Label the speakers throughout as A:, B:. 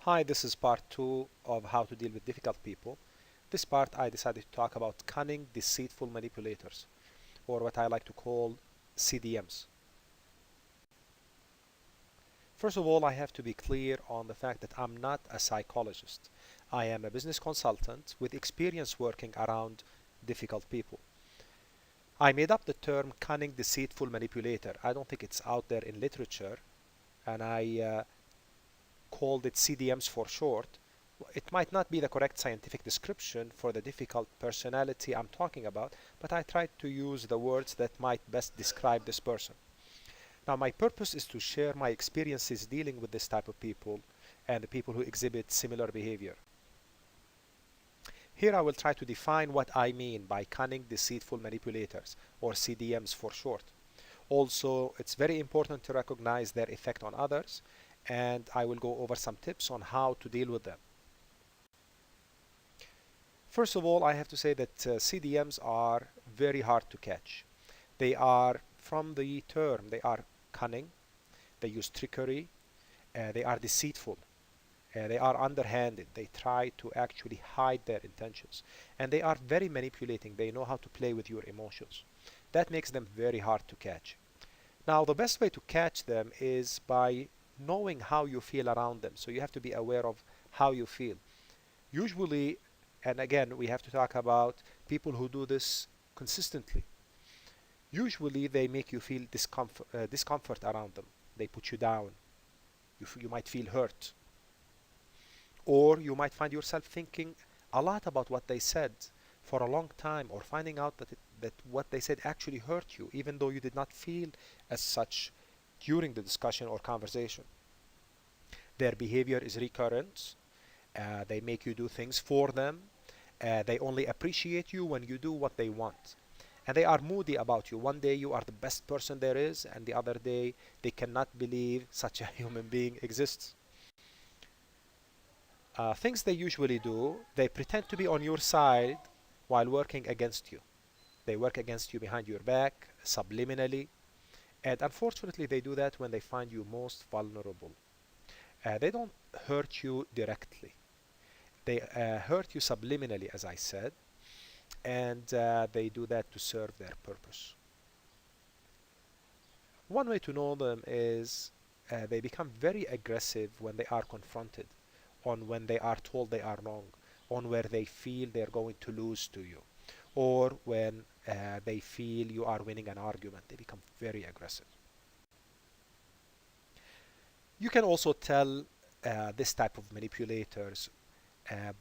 A: Hi, this is part 2 of how to deal with difficult people. This part I decided to talk about cunning deceitful manipulators, or what I like to call CDMs. First of all, I have to be clear on the fact that I'm not a psychologist. I am a business consultant with experience working around difficult people. I made up the term cunning deceitful manipulator. I don't think it's out there in literature, and I called it CDMs for short. It might not be the correct scientific description for the difficult personality I'm talking about, but I tried to use the words that might best describe this person. Now, my purpose is to share my experiences dealing with this type of people and the people who exhibit similar behavior. Here I will try to define what I mean by cunning deceitful manipulators, or CDMs for short. Also, it's very important to recognize their effect on others, and I will go over some tips on how to deal with them. First of all, I have to say that CDMs are very hard to catch. They are, from the term, they are cunning, they use trickery, they are deceitful, they are underhanded, they try to actually hide their intentions, and they are very manipulating. They know how to play with your emotions. That makes them very hard to catch. Now, the best way to catch them is by knowing how you feel around them. So you have to be aware of how you feel. Usually, and again, we have to talk about people who do this consistently. Usually, they make you feel discomfort around them. They put you down. You might feel hurt. Or you might find yourself thinking a lot about what they said for a long time, or finding out that what they said actually hurt you, even though you did not feel as such during the discussion or conversation. Their behavior is recurrent. They make you do things for them. They only appreciate you when you do what they want. And they are moody about you. One day you are the best person there is, and the other day they cannot believe such a human being exists. Things they usually do, they pretend to be on your side while working against you. They work against you behind your back, subliminally, and unfortunately they do that when they find you most vulnerable. They don't hurt you directly. They hurt you subliminally, as I said, and they do that to serve their purpose. One way to know them is they become very aggressive when they are confronted, on when they are told they are wrong, on where they feel they're going to lose to you, or when they feel you are winning an argument. They become very aggressive. You can also tell this type of manipulators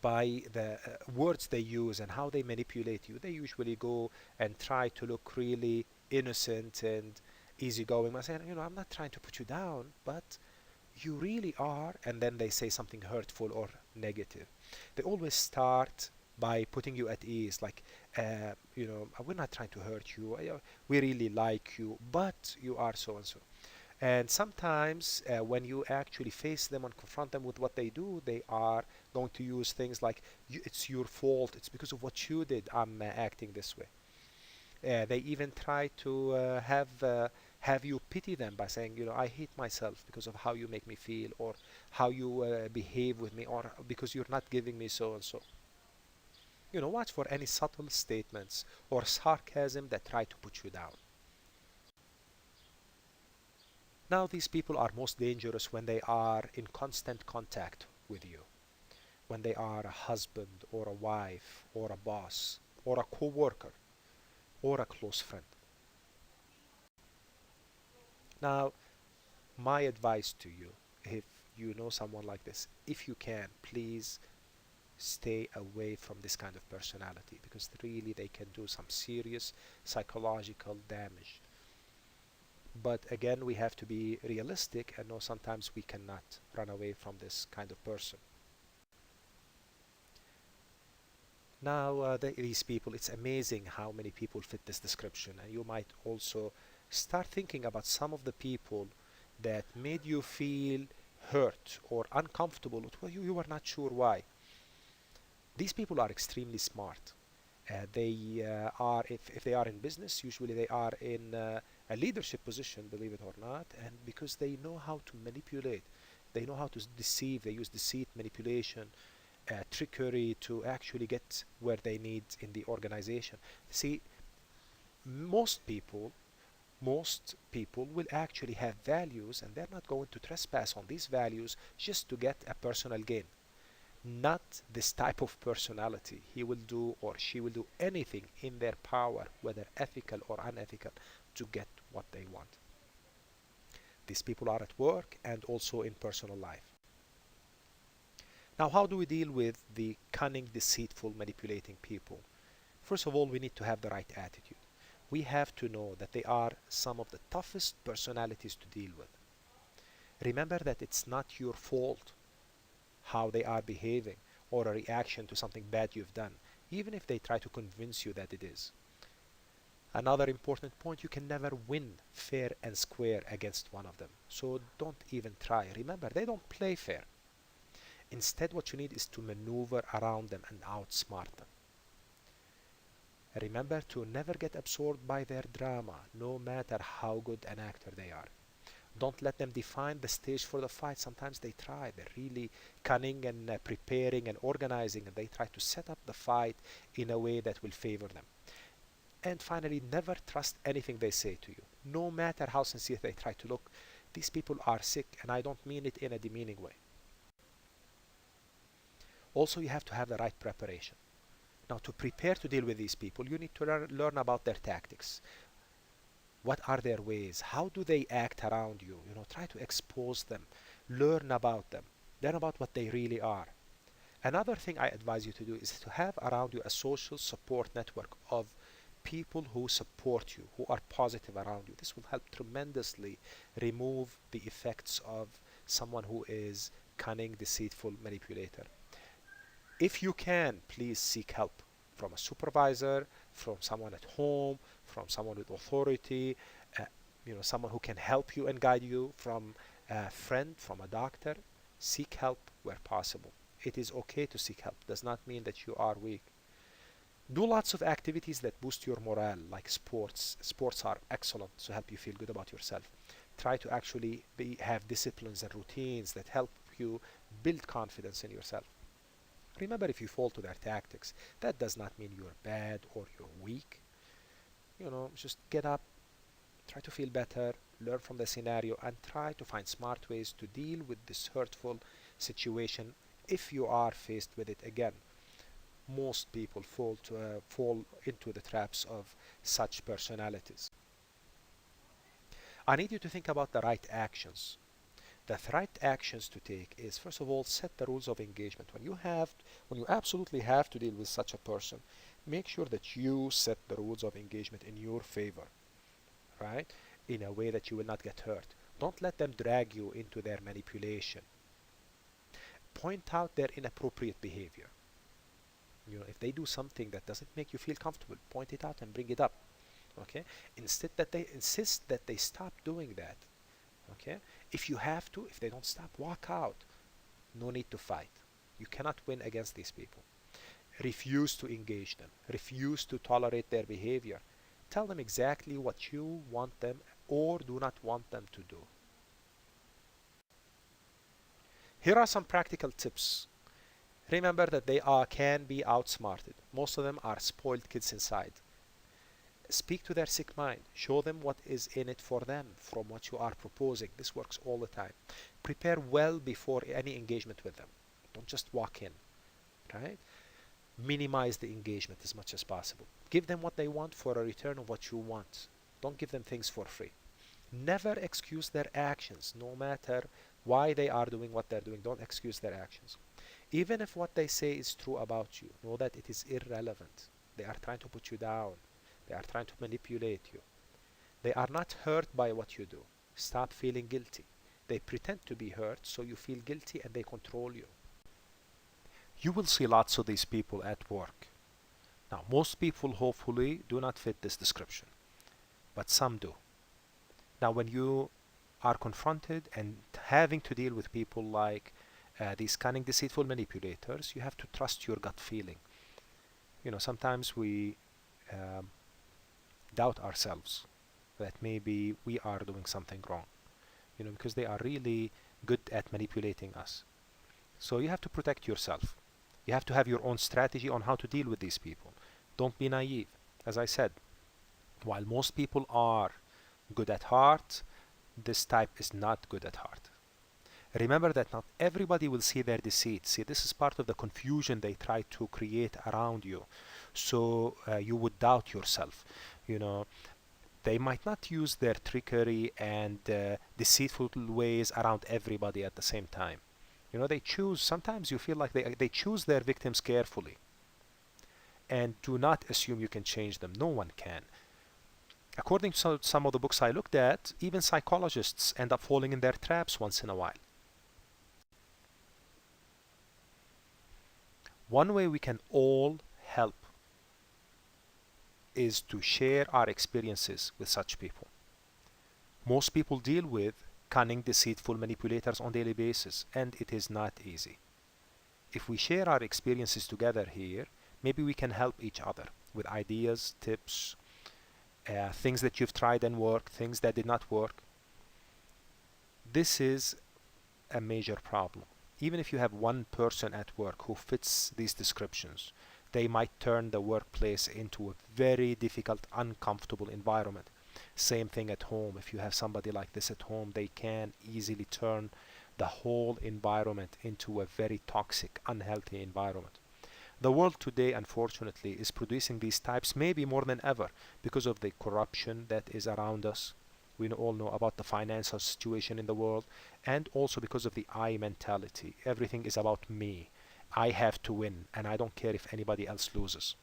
A: by the words they use and how they manipulate you. They usually go and try to look really innocent and easygoing by saying, I'm not trying to put you down, but you really are. And then they say something hurtful or negative. They always start by putting you at ease, like, we're not trying to hurt you. We really like you, but you are so and so. And sometimes when you actually face them and confront them with what they do, they are going to use things like, it's your fault, it's because of what you did I'm acting this way. They even try to have you pity them by saying, I hate myself because of how you make me feel, or how you behave with me, or because you're not giving me so and so. Watch for any subtle statements or sarcasm that try to put you down. Now, these people are most dangerous when they are in constant contact with you, when they are a husband or a wife or a boss or a co-worker or a close friend. Now, my advice to you, if you know someone like this, if you can, please stay away from this kind of personality, because really they can do some serious psychological damage. But again, we have to be realistic and know sometimes we cannot run away from this kind of person. Now, these people, it's amazing how many people fit this description, and you might also start thinking about some of the people that made you feel hurt or uncomfortable. Well, you were not sure why. These people are extremely smart. They are, if they are in business, usually they are in a leadership position, believe it or not, and because they know how to manipulate, They know how to deceive. They use deceit, manipulation, trickery to actually get where they need in the organization. See, most people most people will actually have values, and they're not going to trespass on these values just to get a personal gain. Not this type of personality. He will do or she will do anything in their power, whether ethical or unethical, to get what they want. These people are at work and also in personal life. Now, how do we deal with the cunning, deceitful, manipulating people? First of all, we need to have the right attitude. We have to know that they are some of the toughest personalities to deal with. Remember that it's not your fault how they are behaving or a reaction to something bad you've done, even if they try to convince you that it is. Another important point, you can never win fair and square against one of them. So don't even try. Remember, they don't play fair. Instead, what you need is to maneuver around them and outsmart them. Remember to never get absorbed by their drama, no matter how good an actor they are. Don't let them define the stage for the fight. Sometimes they try. They're really cunning and preparing and organizing, and they try to set up the fight in a way that will favor them. And finally, never trust anything they say to you. No matter how sincere they try to look, these people are sick, and I don't mean it in a demeaning way. Also, you have to have the right preparation. Now, to prepare to deal with these people, you need to learn about their tactics. What are their ways? How do they act around you? Try to expose them. Learn about them. Learn about what they really are. Another thing I advise you to do is to have around you a social support network of people who support you, who are positive around you. This will help tremendously remove the effects of someone who is cunning, deceitful manipulator. If you can, please seek help from a supervisor, from someone at home, from someone with authority, someone who can help you and guide you, from a friend, from a doctor. Seek help where possible. It is okay to seek help. Does not mean that you are weak. Do lots of activities that boost your morale, like sports. Sports are excellent to help you feel good about yourself. Try to actually have disciplines and routines that help you build confidence in yourself. Remember, if you fall to their tactics, that does not mean you're bad or you're weak. Just get up, try to feel better, learn from the scenario, and try to find smart ways to deal with this hurtful situation if you are faced with it again. Most people fall into the traps of such personalities. I need you to think about the right actions. The right actions to take is, first of all, set the rules of engagement. When you absolutely have to deal with such a person, make sure that you set the rules of engagement in your favor, right? In a way that you will not get hurt. Don't let them drag you into their manipulation. Point out their inappropriate behavior. If they do something that doesn't make you feel comfortable, point it out and bring it up. Okay? Insist that they stop doing that. Okay? If you have to, if they don't stop, walk out. No need to fight. You cannot win against these people. Refuse to engage them. Refuse to tolerate their behavior. Tell them exactly what you want them or do not want them to do. Here are some practical tips. Remember that they can be outsmarted. Most of them are spoiled kids inside. Speak to their sick mind. Show them what is in it for them from what you are proposing. This works all the time. Prepare well before any engagement with them. Don't just walk in, right? Minimize the engagement as much as possible. Give them what they want for a return of what you want. Don't give them things for free. Never excuse their actions, no matter why they are doing what they're doing. Don't excuse their actions. Even if what they say is true about you, know that it is irrelevant. They are trying to put you down. They are trying to manipulate you. They are not hurt by what you do. Stop feeling guilty. They pretend to be hurt, so you feel guilty and they control you. You will see lots of these people at work. Now, most people hopefully do not fit this description, but some do. Now, when you are confronted and having to deal with people like these cunning, deceitful manipulators, you have to trust your gut feeling. Sometimes we doubt ourselves that maybe we are doing something wrong, because they are really good at manipulating us. So you have to protect yourself. You have to have your own strategy on how to deal with these people. Don't be naive. As I said, while most people are good at heart, this type is not good at heart. Remember that not everybody will see their deceit. See, this is part of the confusion they try to create around you. So you would doubt yourself. You know, they might not use their trickery and deceitful ways around everybody at the same time. You know, they choose, sometimes you feel like they choose their victims carefully. And do not assume you can change them. No one can. According to some of the books I looked at, even psychologists end up falling in their traps once in a while. One way we can all help is to share our experiences with such people. Most people deal with cunning, deceitful manipulators on a daily basis, and it is not easy. If we share our experiences together here, maybe we can help each other with ideas, tips, things that you've tried and worked, things that did not work. This is a major problem. Even if you have one person at work who fits these descriptions, they might turn the workplace into a very difficult, uncomfortable environment. Same thing at home. If you have somebody like this at home, they can easily turn the whole environment into a very toxic, unhealthy environment. The world today, unfortunately, is producing these types maybe more than ever because of the corruption that is around us. We all know about the financial situation in the world, and also because of the I mentality. Everything is about me. I have to win, and I don't care if anybody else loses.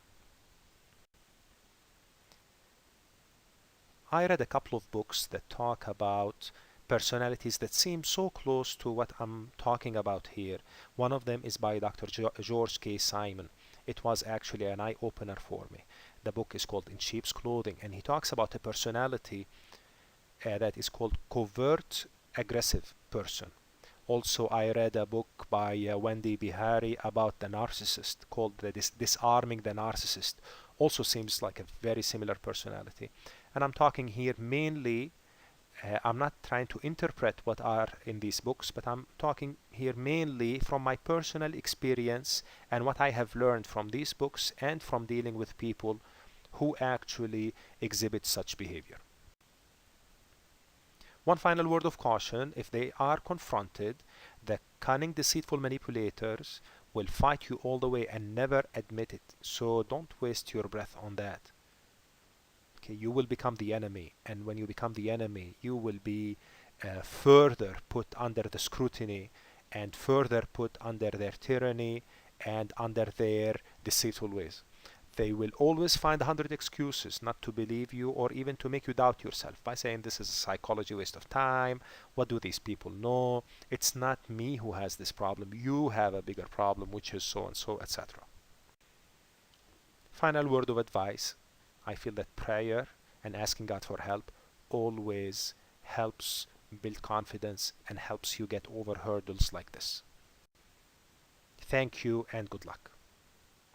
A: I read a couple of books that talk about personalities that seem so close to what I'm talking about here. One of them is by Dr. George K. Simon. It was actually an eye-opener for me. The book is called In Sheep's Clothing, and he talks about a personality that is called covert aggressive person. Also, I read a book by Wendy Bihari about the narcissist called Disarming the Narcissist. Also seems like a very similar personality. And I'm talking here mainly, I'm not trying to interpret what are in these books, but I'm talking here mainly from my personal experience and what I have learned from these books and from dealing with people who actually exhibit such behavior. One final word of caution: if they are confronted, the cunning, deceitful manipulators will fight you all the way and never admit it. So don't waste your breath on that. Okay, you will become the enemy, and when you become the enemy, you will be further put under the scrutiny and further put under their tyranny and under their deceitful ways. They will always find 100 excuses not to believe you or even to make you doubt yourself by saying this is a psychology waste of time. What do these people know? It's not me who has this problem. You have a bigger problem, which is so and so, etc. Final word of advice: I feel that prayer and asking God for help always helps build confidence and helps you get over hurdles like this. Thank you and good luck.